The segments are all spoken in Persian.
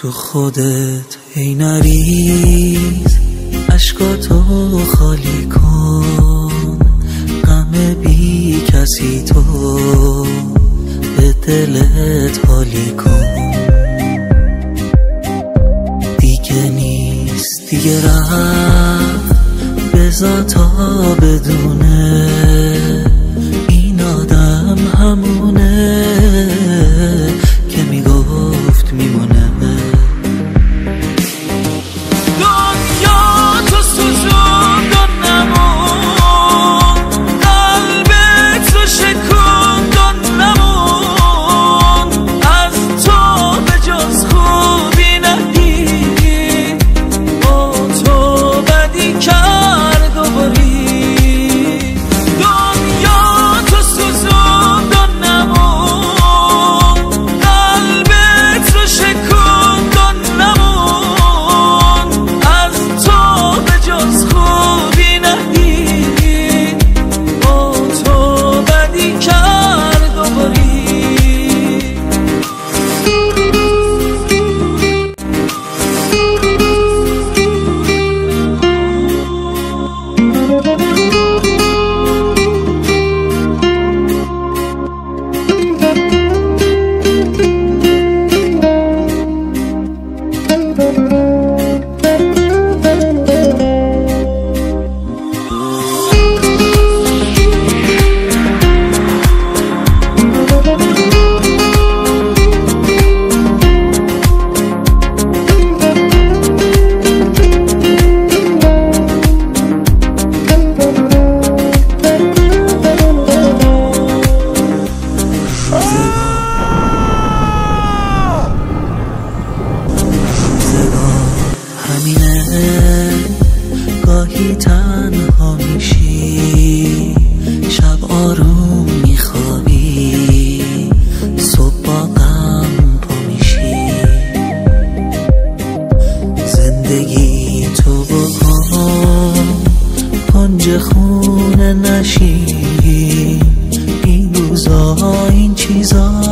تو خودت ای نریز، عشقاتو خالی کن، غم بی کسی تو به دلت حالی کن. دیگه نیست دیگه رفت، بذار تا بدونه این آدم همونه که میگفت میمونه. گاهی تنها میشی، شب آروم میخوابی، صبح با غم پا میشی. زندگی تو بکن کنج خونه نشی، این روزا این چیزا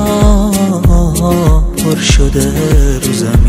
پر شده رو زمین.